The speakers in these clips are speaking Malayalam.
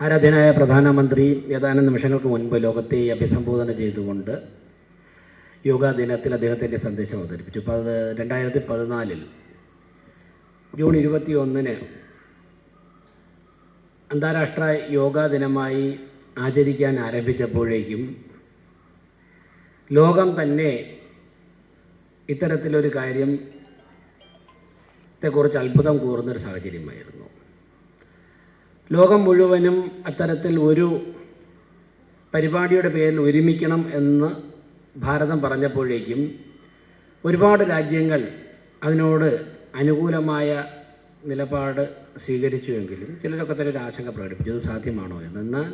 ആരാധ്യനായ പ്രധാനമന്ത്രി ഏതാനും നിമിഷങ്ങൾക്ക് മുൻപ് ലോകത്തെ അഭിസംബോധന ചെയ്തുകൊണ്ട് യോഗാ ദിനത്തിൽ അദ്ദേഹത്തിൻ്റെ സന്ദേശം അവതരിപ്പിച്ചു. 2014 ജൂൺ 21 അന്താരാഷ്ട്ര യോഗാ ദിനമായി ആചരിക്കാൻ ആരംഭിച്ചപ്പോഴേക്കും ലോകം തന്നെ ഇത്തരത്തിലൊരു കാര്യത്തെക്കുറിച്ച് അത്ഭുതം കൂറുന്നൊരു സാഹചര്യമായിരുന്നു. ലോകം മുഴുവനും അത്തരത്തിൽ ഒരു പരിപാടിയുടെ പേരിൽ ഒരുമിക്കണം എന്ന് ഭാരതം പറഞ്ഞപ്പോഴേക്കും ഒരുപാട് രാജ്യങ്ങൾ അതിനോട് അനുകൂലമായ നിലപാട് സ്വീകരിച്ചുവെങ്കിലും ചിലരൊക്കെ തന്നെ ഒരു ആശങ്ക പ്രകടിപ്പിച്ചു, ഇത് സാധ്യമാണോ എന്ന്. എന്നാൽ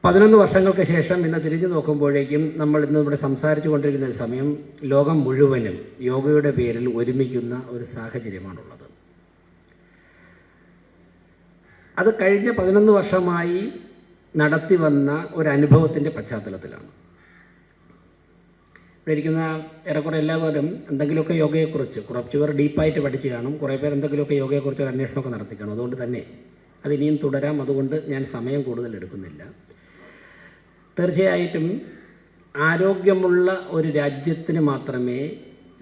11 വർഷങ്ങൾക്ക് ശേഷം ഇന്ന് തിരിഞ്ഞു നോക്കുമ്പോഴേക്കും നമ്മൾ ഇന്ന് ഇവിടെ സംസാരിച്ചു കൊണ്ടിരിക്കുന്ന സമയം ലോകം മുഴുവനും യോഗയുടെ പേരിൽ ഒരുമിക്കുന്ന ഒരു സാഹചര്യമാണുള്ളത്. അത് കഴിഞ്ഞ 11 വർഷമായി നടത്തി വന്ന ഒരു അനുഭവത്തിൻ്റെ പശ്ചാത്തലത്തിലാണ്. ഇവിടെ ഇരിക്കുന്ന ഏറെക്കുറെ എല്ലാവരും എന്തെങ്കിലുമൊക്കെ യോഗയെക്കുറിച്ച് കുറച്ച് പേർ ഡീപ്പായിട്ട് പഠിച്ചു കാണും, കുറേ പേർ എന്തെങ്കിലുമൊക്കെ യോഗയെക്കുറിച്ച് ഒരു അന്വേഷണമൊക്കെ നടത്തി കാണും. അതുകൊണ്ട് തന്നെ അതിനിയും തുടരാം. അതുകൊണ്ട് ഞാൻ സമയം കൂടുതൽ എടുക്കുന്നില്ല. തീർച്ചയായിട്ടും ആരോഗ്യമുള്ള ഒരു രാജ്യത്തിന് മാത്രമേ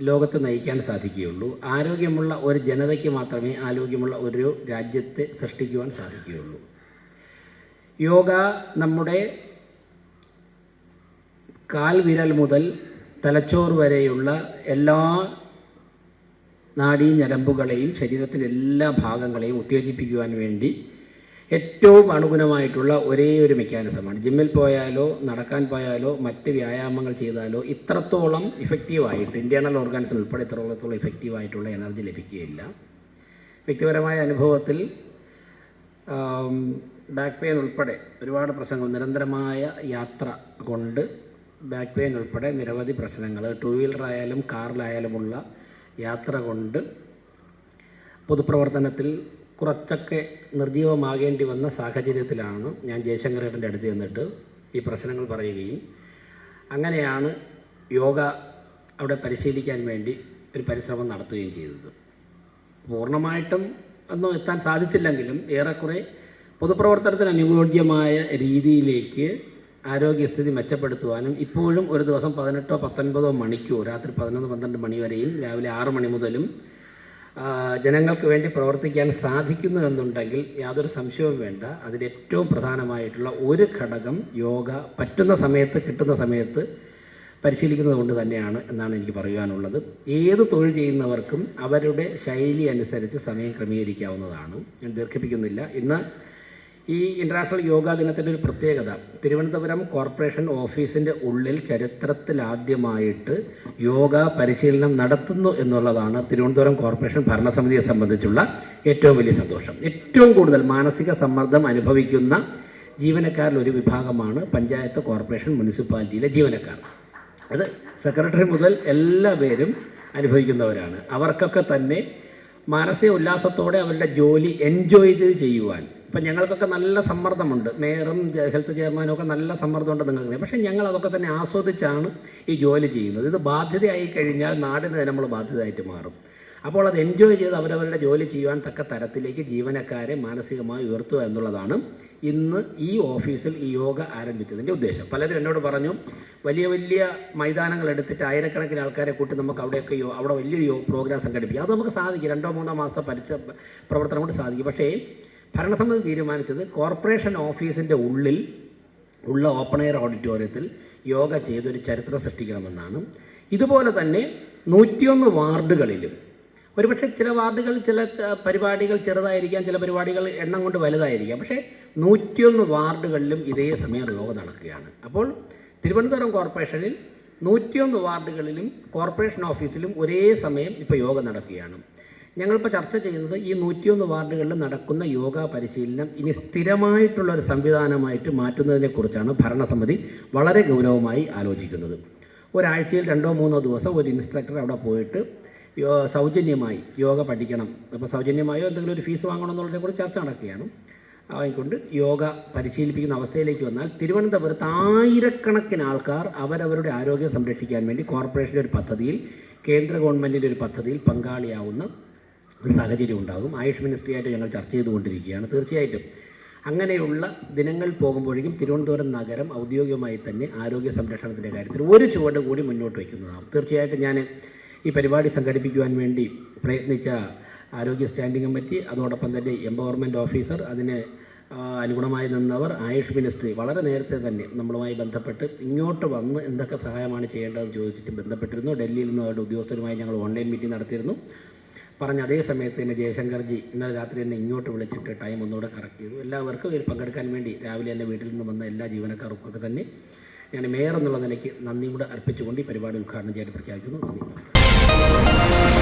ലോകത്തെ നയിക്കാൻ സാധിക്കുകയുള്ളൂ. ആരോഗ്യമുള്ള ഒരു ജനതയ്ക്ക് മാത്രമേ ആരോഗ്യമുള്ള ഒരു രാജ്യത്തെ സൃഷ്ടിക്കുവാൻ സാധിക്കുകയുള്ളൂ. യോഗ നമ്മുടെ കാൽവിരൽ മുതൽ തലച്ചോർ വരെയുള്ള എല്ലാ നാഡീഞരമ്പുകളെയും ശരീരത്തിലെ എല്ലാ ഭാഗങ്ങളെയും ഉത്തേജിപ്പിക്കുവാൻ വേണ്ടി ഏറ്റവും അനുഗുണമായിട്ടുള്ള ഒരേ ഒരു മെക്കാനിസമാണ്. ജിമ്മിൽ പോയാലോ നടക്കാൻ പോയാലോ മറ്റ് വ്യായാമങ്ങൾ ചെയ്താലോ ഇത്രത്തോളം ഇഫക്റ്റീവായിട്ട് ഇൻറ്റേർണൽ ഓർഗാൻസിന് ഉൾപ്പെടെ ഇത്രത്തോളം ഇഫക്റ്റീവായിട്ടുള്ള എനർജി ലഭിക്കുകയില്ല. വ്യക്തിപരമായ അനുഭവത്തിൽ ബാക്ക് പെയിൻ ഉൾപ്പെടെ ഒരുപാട് പ്രശ്നങ്ങൾ, നിരന്തരമായ യാത്ര കൊണ്ട് ബാക്ക് പെയിൻ ഉൾപ്പെടെ നിരവധി പ്രശ്നങ്ങൾ, 2 വീലറായാലും കാറിലായാലുമുള്ള യാത്ര കൊണ്ട് പൊതുപ്രവർത്തനത്തിൽ കുറച്ചൊക്കെ നിർജ്ജീവമാകേണ്ടി വന്ന സാഹചര്യത്തിലാണ് ഞാൻ ജയശങ്കരേട്ടൻ്റെ അടുത്ത് ചെന്നിട്ട് ഈ പ്രശ്നങ്ങൾ പറയുകയും അങ്ങനെയാണ് യോഗ അവിടെ പരിശീലിക്കാൻ വേണ്ടി ഒരു പരിശ്രമം നടത്തുകയും ചെയ്തത്. പൂർണ്ണമായിട്ടും ഒന്നും എത്താൻ സാധിച്ചില്ലെങ്കിലും ഏറെക്കുറെ പൊതുപ്രവർത്തനത്തിന് അനുയോജ്യമായ രീതിയിലേക്ക് ആരോഗ്യസ്ഥിതി മെച്ചപ്പെടുത്തുവാനും ഇപ്പോഴും ഒരു ദിവസം 18-19 മണിക്കൂർ, രാത്രി 11-12 മണി വരെയും രാവിലെ 6 മണി മുതലും ജനങ്ങൾക്ക് വേണ്ടി പ്രവർത്തിക്കാൻ സാധിക്കുന്നു എന്നുണ്ടെങ്കിൽ യാതൊരു സംശയവും വേണ്ട. അതിൽ ഏറ്റവും പ്രധാനമായിട്ടുള്ള ഒരു ഘടകം യോഗ പറ്റുന്ന സമയത്ത് കിട്ടുന്ന സമയത്ത് പരിശീലിക്കുന്നത് കൊണ്ട് തന്നെയാണ് എന്നാണ് എനിക്ക് പറയുവാനുള്ളത്. ഏത് തൊഴിൽ ചെയ്യുന്നവർക്കും അവരുടെ ശൈലി അനുസരിച്ച് സമയം ക്രമീകരിക്കാവുന്നതാണ്. ഞാൻ ദീർഘിപ്പിക്കുന്നില്ല. ഇന്ന് ഈ ഇൻ്റർനാഷണൽ യോഗാ ദിനത്തിൻ്റെ ഒരു പ്രത്യേകത, തിരുവനന്തപുരം കോർപ്പറേഷൻ ഓഫീസിൻ്റെ ഉള്ളിൽ ചരിത്രത്തിലാദ്യമായിട്ട് യോഗ പരിശീലനം നടത്തുന്നു എന്നുള്ളതാണ് തിരുവനന്തപുരം കോർപ്പറേഷൻ ഭരണസമിതിയെ സംബന്ധിച്ചുള്ള ഏറ്റവും വലിയ സന്തോഷം. ഏറ്റവും കൂടുതൽ മാനസിക സമ്മർദ്ദം അനുഭവിക്കുന്ന ജീവനക്കാരിൽ ഒരു വിഭാഗമാണ് പഞ്ചായത്ത്, കോർപ്പറേഷൻ, മുനിസിപ്പാലിറ്റിയിലെ ജീവനക്കാർ. അത് സെക്രട്ടറി മുതൽ എല്ലാ പേരും അനുഭവിക്കുന്നവരാണ്. അവർക്കൊക്കെ തന്നെ മാനസിക ഉല്ലാസത്തോടെ അവരുടെ ജോലി എൻജോയ് ചെയ്ത് ചെയ്യുവാൻ, ഇപ്പം ഞങ്ങൾക്കൊക്കെ നല്ല സമ്മർദ്ദമുണ്ട്, മേയറും ഹെൽത്ത് ചെയർമാനും ഒക്കെ നല്ല സമ്മർദ്ദമുണ്ട് നിങ്ങൾക്ക്. പക്ഷേ ഞങ്ങൾ അതൊക്കെ തന്നെ ആസ്വദിച്ചാണ് ഈ ജോലി ചെയ്യുന്നത്. ഇത് ബാധ്യതയായി കഴിഞ്ഞാൽ നാടിന് തന്നെ നമ്മൾ ബാധ്യതയായിട്ട് മാറും. അപ്പോൾ അത് എൻജോയ് ചെയ്ത് അവരവരുടെ ജോലി ചെയ്യുവാൻ തക്ക തരത്തിലേക്ക് ജീവനക്കാരെ മാനസികമായി ഉയർത്തുക എന്നുള്ളതാണ് ഇന്ന് ഈ ഓഫീസിൽ ഈ യോഗ ആരംഭിച്ചതിൻ്റെ ഉദ്ദേശം. പലരും എന്നോട് പറഞ്ഞു, വലിയ വലിയ മൈതാനങ്ങൾ എടുത്തിട്ട് ആയിരക്കണക്കിന് ആൾക്കാരെ കൂട്ടി നമുക്ക് അവിടെ വലിയൊരു പ്രോഗ്രാം സംഘടിപ്പിക്കാം. അത് നമുക്ക് സാധിക്കും, 2-3 മാസത്തെ പ്രവർത്തനം കൊണ്ട് സാധിക്കും. പക്ഷേ ഭരണസമിതി തീരുമാനിച്ചത് കോർപ്പറേഷൻ ഓഫീസിൻ്റെ ഉള്ളിൽ ഉള്ള ഓപ്പൺ എയർ ഓഡിറ്റോറിയത്തിൽ യോഗ ചെയ്തൊരു ചരിത്രം സൃഷ്ടിക്കണമെന്നാണ്. ഇതുപോലെ തന്നെ 101 വാർഡുകളിലും, ഒരുപക്ഷെ ചില വാർഡുകൾ ചില പരിപാടികൾ ചെറുതായിരിക്കാം, ചില പരിപാടികൾ എണ്ണം കൊണ്ട് വലുതായിരിക്കാം, പക്ഷേ 101 വാർഡുകളിലും ഇതേ സമയം യോഗ നടക്കുകയാണ്. അപ്പോൾ തിരുവനന്തപുരം കോർപ്പറേഷനിൽ 101 വാർഡുകളിലും കോർപ്പറേഷൻ ഓഫീസിലും ഒരേ സമയം ഇപ്പോൾ യോഗ നടക്കുകയാണ്. ഞങ്ങളിപ്പോൾ ചർച്ച ചെയ്യുന്നത് ഈ 101 വാർഡുകളിൽ നടക്കുന്ന യോഗ പരിശീലനം ഇനി സ്ഥിരമായിട്ടുള്ള ഒരു സംവിധാനമായിട്ട് മാറ്റുന്നതിനെക്കുറിച്ചാണ് ഭരണസമിതി വളരെ ഗൗരവമായി ആലോചിക്കുന്നത്. ഒരാഴ്ചയിൽ 2-3 ദിവസം ഒരു ഇൻസ്ട്രക്ടർ അവിടെ പോയിട്ട് സൗജന്യമായി യോഗ പഠിക്കണം. അപ്പോൾ സൗജന്യമായോ എന്തെങ്കിലും ഒരു ഫീസ് വാങ്ങണമെന്നുള്ളതിനെക്കുറിച്ച് ചർച്ച നടക്കുകയാണ്. ആയിക്കൊണ്ട് യോഗ പരിശീലിപ്പിക്കുന്ന അവസ്ഥയിലേക്ക് വന്നാൽ തിരുവനന്തപുരത്ത് ആയിരക്കണക്കിന് ആൾക്കാർ അവരവരുടെ ആരോഗ്യം സംരക്ഷിക്കാൻ വേണ്ടി കോർപ്പറേഷൻ്റെ ഒരു പദ്ധതിയിൽ, കേന്ദ്ര ഗവൺമെൻറ്റിൻ്റെ ഒരു പദ്ധതിയിൽ പങ്കാളിയാവുന്ന ഒരു സാഹചര്യം ഉണ്ടാകും. ആയുഷ് മിനിസ്ട്രിയായിട്ട് ഞങ്ങൾ ചർച്ച ചെയ്തുകൊണ്ടിരിക്കുകയാണ്. തീർച്ചയായിട്ടും അങ്ങനെയുള്ള ദിനങ്ങൾ പോകുമ്പോഴേക്കും തിരുവനന്തപുരം നഗരം ഔദ്യോഗികമായി തന്നെ ആരോഗ്യ സംരക്ഷണത്തിൻ്റെ കാര്യത്തിൽ ഒരു ചുവട് കൂടി മുന്നോട്ട് വയ്ക്കുന്നതാണ്. തീർച്ചയായിട്ടും ഞാൻ ഈ പരിപാടി സംഘടിപ്പിക്കുവാൻ വേണ്ടി പ്രയത്നിച്ച ആരോഗ്യ സ്റ്റാൻഡിംഗ് കമ്മിറ്റി, അതോടൊപ്പം തന്നെ എംപവർമെൻറ്റ് ഓഫീസർ, അതിന് അനുഗുണമായി നിന്നവർ, ആയുഷ് മിനിസ്ട്രി വളരെ നേരത്തെ തന്നെ നമ്മളുമായി ബന്ധപ്പെട്ട് ഇങ്ങോട്ട് വന്ന് എന്തൊക്കെ സഹായമാണ് ചെയ്യേണ്ടതെന്ന് ചോദിച്ചിട്ട് ബന്ധപ്പെട്ടിരുന്നു. ഡൽഹിയിൽ നിന്ന് അവരുടെ ഉദ്യോഗസ്ഥരുമായി ഞങ്ങൾ ഓൺലൈൻ മീറ്റിംഗ് നടത്തിയിരുന്നു. പറഞ്ഞ അതേ സമയത്ത് തന്നെ ജയശങ്കർജി ഇന്നലെ രാത്രി തന്നെ ഇങ്ങോട്ട് വിളിച്ചിട്ട് ടൈം ഒന്നുകൂടെ കറക്റ്റ് ചെയ്തു. എല്ലാവർക്കും ഇതിൽ പങ്കെടുക്കാൻ വേണ്ടി രാവിലെ തന്നെ വീട്ടിൽ നിന്ന് വന്ന എല്ലാ ജീവനക്കാർക്കൊക്കെ തന്നെ ഞാൻ മേയർ എന്നുള്ള നിലയ്ക്ക് നന്ദി കൂടെ അർപ്പിച്ചുകൊണ്ട് ഈ പരിപാടി ഉദ്ഘാടനം ചെയ്യാൻ പ്രഖ്യാപിക്കുന്നു. നന്ദി.